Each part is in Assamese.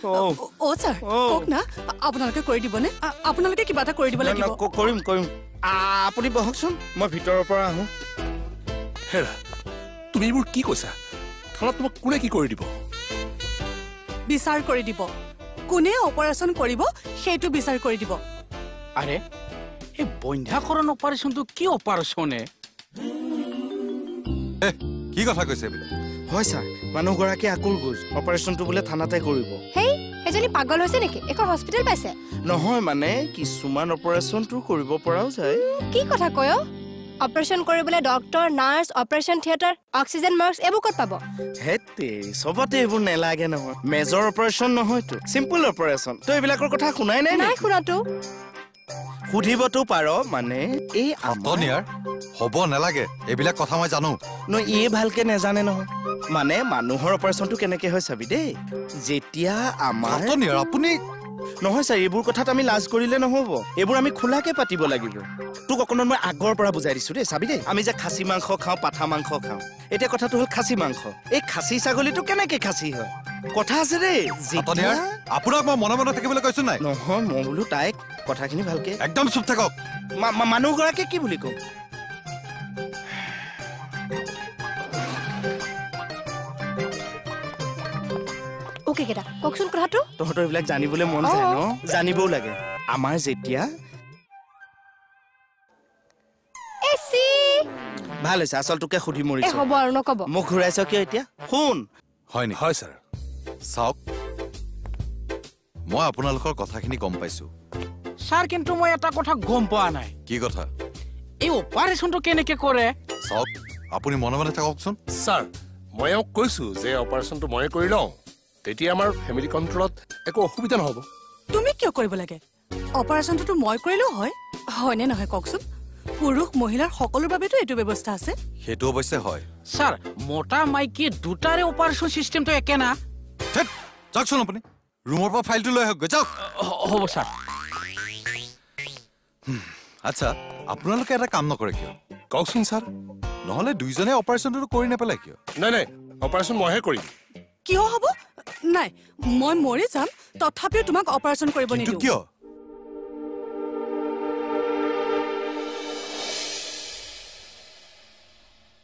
ও স্যাৰ কক না আপোনালোকে কৰি দিবনে আপোনালোকে কিবা এটা কৰি দিব লাগিব কৰিম আপুনি বহকচোন মই ভিতৰৰ পৰা আহো হেৰা তুমি এইবোৰ কি কৈছা থানাত তোমাক কোনে কি কৰি দিব বিচাৰ কৰি দিব কোনে অপাৰেশ্যন কৰিব সেইটো বিচাৰ কৰি দিব আৰে এই বন্ধ্যাকৰণ অপাৰেশ্যনটো কি অপাৰেশ্যনে কি কথা কৈছে বোলে হয় ছাৰ মানুহগৰাকী আকুল গুজ অপাৰেশ্যনটো বোলে থানাতে কৰিব হেই এজনী পাগল হৈছে নেকি এখন হস্পিটেল পাইছে নহয় মানে কিছুমান অপাৰেশ্যনটো কৰিব পৰাও যায় কি কথা কয় অপাৰেশ্যন কৰিবলৈ doctor nurse operation theatre oxygen mask এইবোৰ ক'ত পাব হেতে সবতে এইবোৰ নেলাগে নহয় মেজৰ অপাৰেশ্যন নহয়তো চিম্পল অপাৰেশ্যন তো এইবিলাকৰ কথা শুনাই নাই নাই শুনাতো সুধিবতো পাৰ মানে এই আতনিয়াৰ হ'ব নালাগে এইবিলাক কথা মই জানো ন এই ভালকে নেজানে নহয় মানে মানুহৰ অপাৰেশ্যনটো কেনেকে হয় চাবি দেই যেতিয়া আমাৰ আতনিয়াৰ আপুনি নহয় ছাৰ এইবোৰ কথাত আমি লাজ কৰিলে নহ'ব এইবোৰ আমি খোলাকে পাতিব লাগিব তোক অকণমান মই আগৰ পৰা বুজাই দিছো দেই চাবি দেই আমি যে খাচী মাংস খাওঁ পাঠা মাংস খাওঁ এতিয়া কথাটো হ'ল খাচী মাংস এই খাচী ছাগলীটো কেনেকে খাচী হয় কথা আছে দেই আপোনাক মই মনে মনে থাকিবলৈ কৈছো নাই নহয় মই বোলো তাইক কথাখিনি ভালকে একদম চুপ থাকক মানুহগৰাকী কি বুলি কওঁ ওকে কেটা কওকচোন কথাটো তহঁতৰ এইবিলাক জানিবলৈ মন যায় ন জানিবও লাগে আমাৰ যেতিয়া এসি ভাল হৈছে আচলটোকে সুধি মৰিছো হ'ব আৰু নকব মোক ঘূৰাইছ কিয় এতিয়া শুন হয় নি হয় ছাৰ চাওক মই আপোনালোকৰ কথাখিনি গম পাইছো ছাৰ কিন্তু মই এটা কথা গম পোৱা নাই কি কথা এই অপাৰেশ্যনটো কেনেকে কৰে চাওক আপুনি মনে মনে থাককচোন ছাৰ মই এওঁক কৈছো যে অপাৰেশ্যনটো মই কৰি লওঁ তেতিয়া আমাৰ ফেমিলি কণ্ট্ৰলত একো অসুবিধা নহ'ব তুমি কিয় কৰিব লাগে অপাৰেশ্যনটো মই কৰিলেও হয় হয়নে নহয় কওকচোন পুৰুষ মহিলাৰ সকলোৰ বাবেতো এইটো ব্যৱস্থা আছে সেইটো অৱশ্যে হয় ছাৰ মোটা মাইকী দুটাৰে অপাৰেশ্যন চিষ্টেমটো একে না যাওকচোন আপুনি ৰুমৰ পৰা ফাইলটো লৈ আহক যাওক হ'ব ছাৰ আচ্ছা আপোনালোকে এটা কাম নকৰে কিয় কওকচোন ছাৰ নহ'লে দুইজনে অপাৰেশ্যনটো কৰি নেপেলাই কিয় নাই অপাৰেশ্যন মইহে কৰিম কিয় হ'ব নাই মই মৰি যাম তথাপিও তোমাক অপাৰেশ্যন কৰিব নিদিওঁ কিয়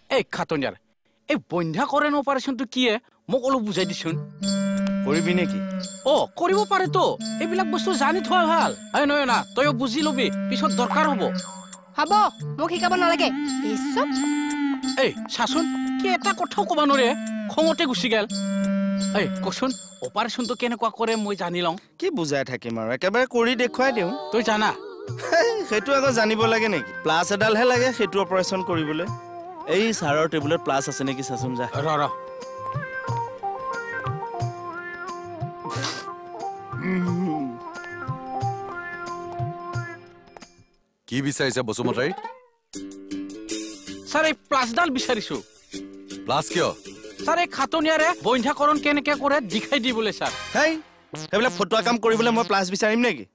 এই খাতনিয়াৰ এই বন্ধ্যাকৰণ অপাৰেশ্যনটো কি মোক অলপ বুজাই দিছোন কৰিবি নেকি কৰিব পাৰেতো এইবিলাক বস্তু জানি থোৱা ভাল এই নহয় না তয়ো বুজি লবি পিছত দৰকাৰ হ'ব হ'ব মোক শিকাব নালাগে এই চাচোন কি এটা কথাও ক'ব নোৱাৰে খঙতে গুচি গেল এই কচোন অপাৰেশ্যনটো কেনেকুৱা কৰে মই জানি লওঁ কি বুজাই থাকিম আৰু একেবাৰে কৰি দেখুৱাই দিওঁ তই জানা সেইটো আকৌ জানিব লাগে নেকি প্লাছ এডালহে লাগে সেইটো অপাৰেশ্যন কৰিবলৈ এই ছাৰৰ টেবুলত প্লাছ আছে নেকি চাচোন যা ৰ কি বিচাৰিছে বসুমতাৰী ছাৰ এই প্লাছডাল বিচাৰিছো প্লাছ কিয় ছাৰ এই খাতনিয়াৰে বন্ধ্যাকৰণ কেনেকে কৰে দেখাই দিবলৈ ছাৰ হেই সেইবিলাক ফটোৱা কাম কৰিবলৈ মই প্লাছ বিচাৰিম নেকি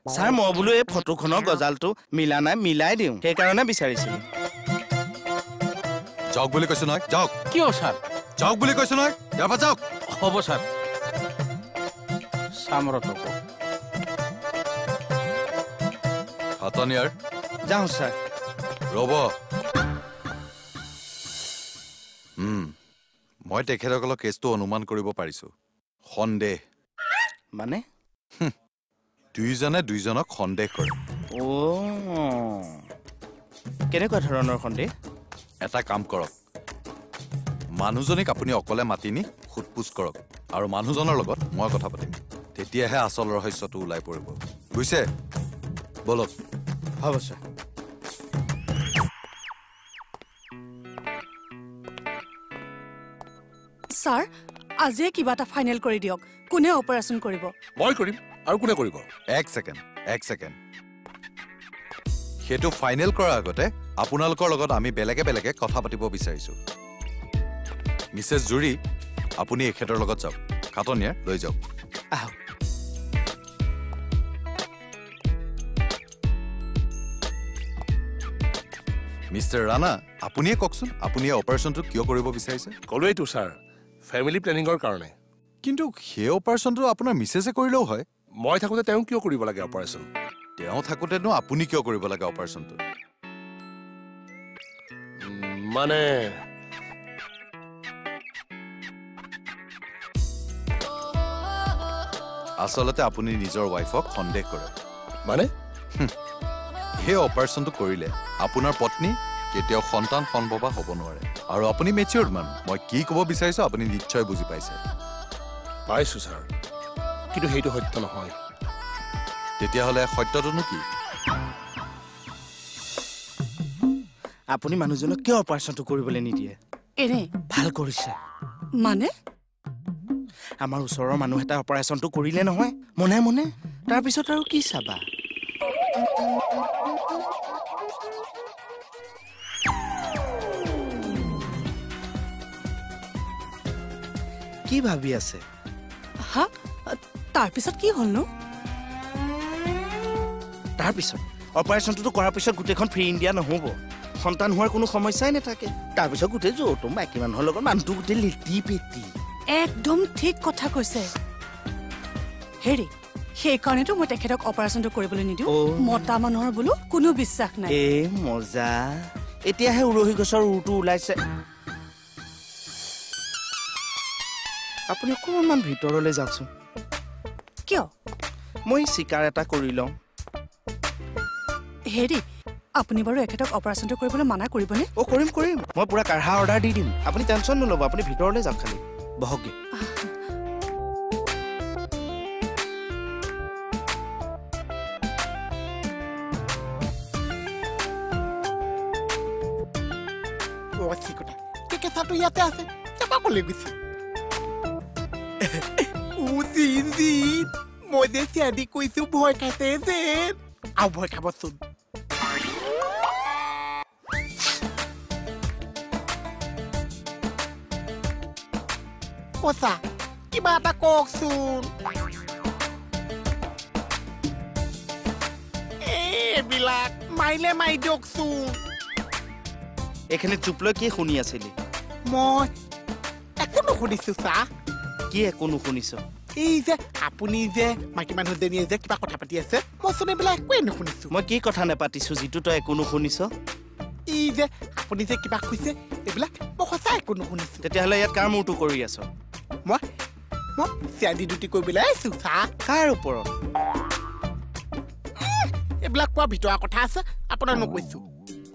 ছাৰ মই বোলো এই ফটোখনৰ গজালটো মিলা নাই মিলাই দিওঁ সেইকাৰণে বিচাৰিছিলোঁ যাওক বুলি কৈছো নহয় যাওক কিয় ছাৰ যাওক বুলি কৈছো নহয় ইয়াৰ পৰা যাওক হ'ব ছাৰ চামৰতক খাতনিয়াৰ যাওঁ ছাৰ ৰ'ব মই তেখেতসকলৰ কেছটো অনুমান কৰিব পাৰিছো সন্দেহ মানে দুইজনে দুইজনক সন্দেহ কৰে কেনেকুৱা ধৰণৰ সন্দেহ এটা কাম কৰক মানুহজনীক আপুনি অকলে মাতি নি সোধপোছ কৰক আৰু মানুহজনৰ লগত মই কথা পাতিম তেতিয়াহে আচল ৰহস্যটো ওলাই পৰিব বুজিছে বলক হ'ব ছাৰ ছাৰ আজিয়ে কিবা এটা ফাইনেল কৰি দিয়ক কোনে অপাৰেশ্যন কৰিব মই কৰিম আৰু কোনে কৰিব এক ছেকেণ্ড সেইটো ফাইনেল কৰাৰ আগতে আপোনালোকৰ লগত আমি বেলেগে বেলেগে কথা পাতিব বিচাৰিছো মিছেছ জুৰি আপুনি এখেতৰ লগত যাওক খাতনিয়াৰ লৈ যাওক আহক মিষ্টাৰ ৰাণা আপুনিয়ে কওকচোন আপুনি এই অপাৰেশ্যনটো কিয় কৰিব বিচাৰিছে ক'লোৱেইতো ছাৰ ফেমিলি প্লেনিঙৰ কাৰণে কিন্তু সেই অপাৰেশ্যনটো আপোনাৰ মিছেছে কৰিলেও হয় মই থাকোঁতে তেওঁ কিয় কৰিব লাগে অপাৰেশ্যন তেওঁ থাকোঁতেনো আপুনি কিয় কৰিব লাগে অপাৰেশ্যনটো মানে আচলতে আপুনি নিজৰ ৱাইফক সন্দেহ কৰে মানে সেই অপাৰেশ্যনটো কৰিলে আপোনাৰ পত্নী কেতিয়াও সন্তান সম্ভৱা হ'ব নোৱাৰে আৰু আপুনি মেচিয়ৰ্ড মানুহ মই কি ক'ব বিচাৰিছোঁ আপুনি নিশ্চয় বুজি পাইছে পাইছোঁ ছাৰ কিন্তু সেইটো সত্য নহয় তেতিয়াহ'লে সত্যটোনো কি আপুনি মানুহজনক কিয় অপাৰেশ্যনটো কৰিবলৈ নিদিয়ে এনে ভাল কৰিছে মানে আমাৰ ওচৰৰ মানুহ এটা অপাৰেশ্যনটো কৰিলে নহয় মনে মনে তাৰপিছত আৰু কি চাবা কি ভাবি আছে হা তাৰপিছত কি হ'লনো তাৰপিছত অপাৰেশ্যনটো কৰাৰ পিছত গোটেইখন ফ্ৰী ইণ্ডিয়া নহ'ব সন্তান হোৱাৰ কোনো সমস্যাই নাথাকে তাৰপিছত গোটেই যৌতুক মাইকী মানুহৰ লগত মানুহটো গোটেই লেটি পেটি একদম ঠিক কথা কৈছে হেৰি সেইকাৰণেতো মই তেখেতক অপাৰেশ্যনটো কৰিবলৈ নিদিওঁ মতা মানুহৰ বোলো কোনো বিশ্বাস নাই এ মজা এতিয়াহে উৰহি গছৰ উৰটো ওলাইছে আপুনি অকণমান ভিতৰলৈ যাওকচোন কিয় মই চিকাৰ এটা কৰি লওঁ হেৰি আপুনি বাৰু এখেতক অপাৰেশ্যনটো কৰিবলৈ মানা কৰিবনে অ' কৰিম কৰিম মই পুৰা কাঢ়া অৰ্ডাৰ দি দিম আপুনি টেনশ্যন নল'ব আপুনি ভিতৰলৈ যাওক খালি বহকগে কেঁচাটো ইয়াতে আছে কেপা কলে গৈছে মই যে চিয়াদি কৈছো ভয় খাইছে যে আৰু ভয় খাবচোন কচা কিবা এটা কওকচোন এইবিলাক মাৰিলে মাৰি দিয়কচোন এইখিনি চুপ লৈ কি শুনি আছিলি মই একো নুশুনিছো চাহ কি একো নুশুনিছ এই যে আপুনি যে মাইকী মানুহজনীয়ে যে কিবা কথা পাতি আছে মই চোন এইবিলাক একোৱেই নুশুনিছো মই কি কথা নেপাতিছো যিটো তই একো নুশুনিছ এই যে আপুনি যে কিবা কৈছে এইবিলাক মই সঁচাই একো নুশুনিছো তেতিয়াহ'লে ইয়াত কাৰ মূৰটো কৰি আছ মই চিয়াদি ডিউটি কৰিবলৈ আহিছো চাহ কাৰ ওপৰত এইবিলাক কোৱা ভিতৰা কথা আছে আপোনাক নকৈছো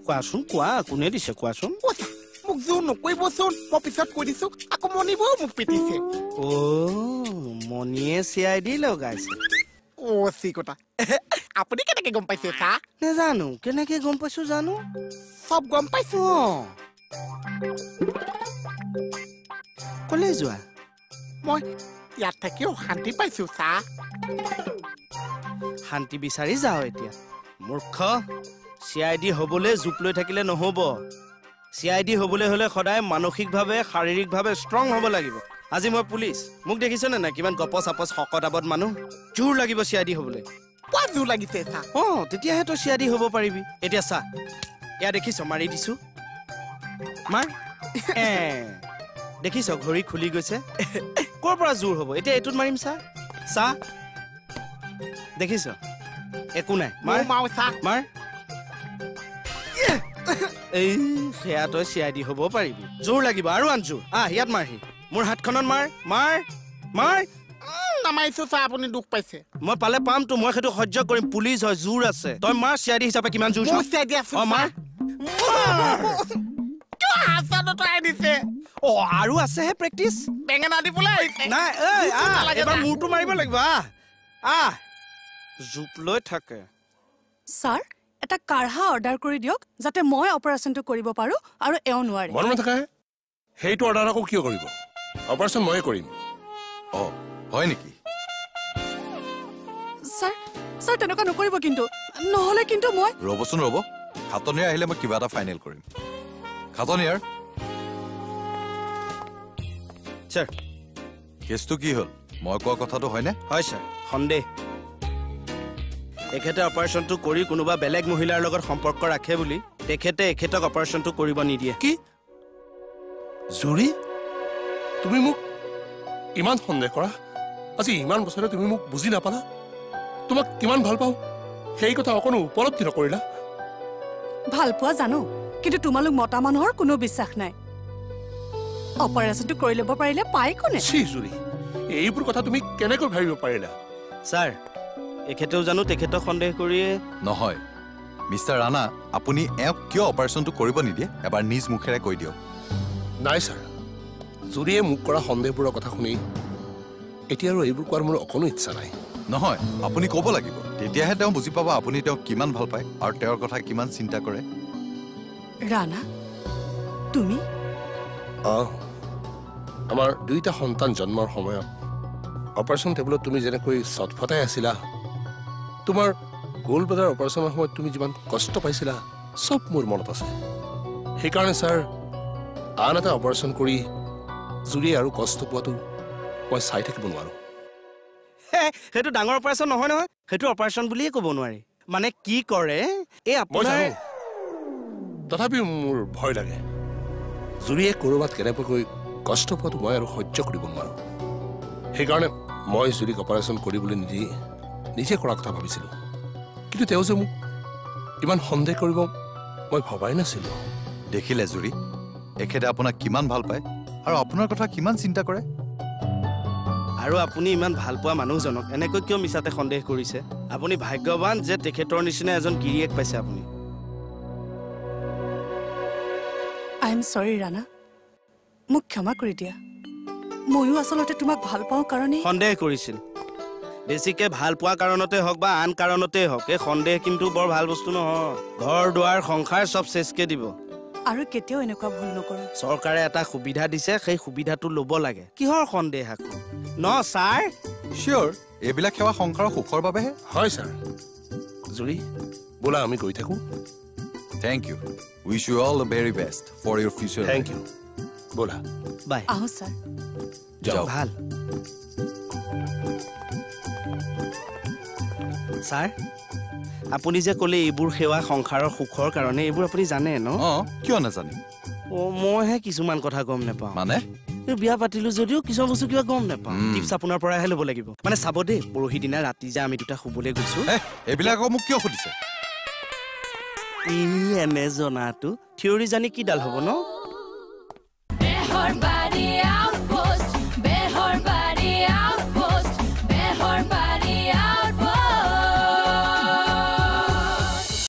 কোৱাচোন কোৱা কোনে দিছে কোৱাচোন মোক জোৰ নকৰিবচোন মই পিছত কৈ দিছো আকৌ মণিবও মোক পিটিছে মণিয়ে CID লগাইছে চিকতা আপুনি কেনেকে গম পাইছে চাহ নেজানো কেনেকে গম পাইছো জানো চব গম পাইছো কলে যোৱা মই ইয়াত থাকিও শান্তি পাইছো চাহ শান্তি বিচাৰি যাওঁ এতিয়া মূৰ্খ CID হ'বলৈ জোপ লৈ থাকিলে নহ'ব CID হ'বলৈ হ'লে সদায় মানসিকভাৱে শাৰীৰিকভাৱে ষ্ট্ৰং হ'ব লাগিব আজি মই পুলিচ মোক দেখিছনে নাই কিমান গপচ আপচ শকত আবত মানুহ জোৰ লাগিব CID হ'বলৈ কোৱা জোৰ লাগিছে চা তেতিয়াহে তই CID হ'ব পাৰিবি এতিয়া চা এয়া দেখিছ মাৰি দিছো মাৰ দেখিছ ঘড়ী খুলি গৈছে ক'ৰ পৰা জোৰ হ'ব এতিয়া এইটোত মাৰিম চা চা দেখিছ একো নাই মাৰ মাৰ এই সেয়া তই CID হ'ব পাৰিবি জোৰ লাগিব আৰু আন জোৰ ইয়াত মাৰহি মোৰ হাতখনত মাৰ মাৰ মাৰ নামাৰিছো চা আপুনি দুখ পাইছে মই পালে পামতো মই সেইটো সহ্য কৰিম পুলিচ হয় জোৰ আছে তই মাৰ CID হিচাপে কিমান জোৰ মাৰ আৰু আছেহে প্ৰেক্টিচ বেঙেনা দিবলৈ আহিছে নাই এবাৰ মূৰটো মাৰিব লাগিব জোপ লৈ থাকে ছাৰ এটা কাঢ়া অৰ্ডাৰ কৰি দিয়ক যাতে মই অপাৰেশ্যনটো কৰিব পাৰো আৰু এও নোৱাৰে মন নাথাকে সেইটো অৰ্ডাৰ আকৌ কিয় কৰিব অপাৰেশ্যন ময়ে কৰিম হয় নেকি ছাৰ তেনেকুৱা নকৰিব কিন্তু নহ'লে কিন্তু মই ৰ'বচোন ৰ'ব খাটনিয়াৰ আহিলে মই কিবা এটা ফাইনেল কৰিম খাটনিয়াৰ ছাৰ কেছটো কি হ'ল মই কোৱা কথাটো হয়নে হয় ছাৰ সন্দেহ এখেতে অপাৰেশ্যনটো কৰি কোনোবা বেলেগ মহিলাৰ লগত সম্পৰ্ক ৰাখে বুলি তেখেতে এখেতক অপাৰেশ্যনটো কৰিব নিদিয়ে কি জুৰি তুমি মোক ইমান সন্দেহ কৰা আজি ইমান বছৰে তুমি মোক বুজি নাপালা তোমাক কিমান ভাল পাওঁ সেই কথা অকণো উপলব্ধি নকৰিলা ভাল পোৱা জানো কিন্তু তোমালোক মতা মানুহৰ কোনো বিশ্বাস নাই অপাৰেশ্যনটো কৰি ল'ব পাৰিলে পাই কোনে জুৰি এইবোৰ কথা তুমি কেনেকৈ ভাবিব পাৰিলা ছাৰ এখেতেও জানো তেখেতক সন্দেহ কৰিয়ে নহয় মিষ্টাৰ ৰাণা আপুনি এওঁক কিয় অপাৰেশ্যনটো কৰিব নিদিয়ে এবাৰ নিজ মুখেৰে কৈ দিয়ক নাই ছাৰ জুৰিয়ে মোক কৰা সন্দেহবোৰৰ কথা শুনি এতিয়া আৰু এইবোৰ কোৱাৰ মোৰ অকণো ইচ্ছা নাই নহয় আপুনি ক'ব লাগিব তেতিয়াহে তেওঁ বুজি পাব আপুনি তেওঁক কিমান ভাল পায় আৰু তেওঁৰ কথা কিমান চিন্তা কৰে ৰাণা তুমি আমাৰ দুইটা সন্তান জন্মৰ সময়ত অপাৰেশ্যন টেবুলত তুমি যেনেকৈ চটফটাই আছিলা তোমাৰ গোল ব্লাডাৰ অপাৰেশ্যনৰ সময়ত তুমি যিমান কষ্ট পাইছিলা চব মোৰ মনত আছে সেইকাৰণে ছাৰ আন এটা অপাৰেশ্যন কৰি জুৰি আৰু কষ্ট পোৱাটো মই চাই থাকিব নোৱাৰো সেইটো ডাঙৰ অপাৰেশ্যন নহয় নহয় সেইটো অপাৰেশ্যন বুলিয়ে ক'ব নোৱাৰি মানে কি কৰে এই আপোনাৰ তথাপিও মোৰ ভয় লাগে জুৰিয়ে ক'ৰবাত কেনেবাকৈ কষ্ট পোৱাটো মই আৰু সহ্য কৰিব নোৱাৰো সেইকাৰণে মই জুৰিক অপাৰেশ্যন কৰিবলৈ নিদি নিজে কৰা কথা ভাবিছিলোঁ কিন্তু তেওঁ যে মোক ইমান সন্দেহ কৰিব মই ভবাই নাছিলোঁ দেখিলে জুৰি এখেতে আপোনাক কিমান ভাল পায় আৰু আপোনাৰ কথা কিমান চিন্তা কৰে আৰু আপুনি ইমান ভাল পোৱা মানুহজনক এনেকৈ কিয় মিছাতে সন্দেহ কৰিছে আপুনি ভাগ্যৱান যে তেখেতৰ নিচিনা এজন গিৰিয়েক পাইছে আপুনি আই এম সৰি ৰাণা মোক ক্ষমা কৰি দিয়া ময়ো আচলতে তোমাক ভাল পাওঁ কাৰণে সন্দেহ কৰিছিল বেছিকে ভাল পোৱা কাৰণতে হওক বা আন কাৰণতে হওক এই সন্দেহ কিন্তু বৰ ভাল বস্তু নহয় ঘৰ দুৱাৰ সংসাৰ চব চেচকে দিব আৰু কেতিয়াও এনেকুৱা ভুল নকৰো চৰকাৰে এটা সুবিধা দিছে সেই সুবিধাটো ল'ব লাগে কিহৰ সন্দেহ আকৌ ন ছাৰ চিয়'ৰ এইবিলাক সেৱা সংসাৰৰ সুখৰ বাবেহে হয় ছাৰ জুৰি বোলা আমি গৈ থাকোঁ thank you wish you all the very best for your future thank you বোলা বাই আহোঁ ছাৰ যাওক ভাল ছাৰ আপুনি যে ক'লে এইবোৰ সেৱা সংসাৰৰ সুখৰ কাৰণে এইবোৰ আপুনি জানে ন অঁ কিয় নাজানিম মইহে কিছুমান কথা গম নাপাওঁ মানে বিয়া পাতিলো যদিও কিছুমান বস্তু কিবা গম নাপাওঁ টিপছ আপোনাৰ পৰাহে ল'ব লাগিব মানে চাব দেই পৰহি দিনা ৰাতি যে আমি দুটা শুবলৈ গৈছো এইবিলাক আকৌ মোক কিয় সুধিছে ই এনে জনাটো থিয়ৰী জানি কিডাল হ'ব ন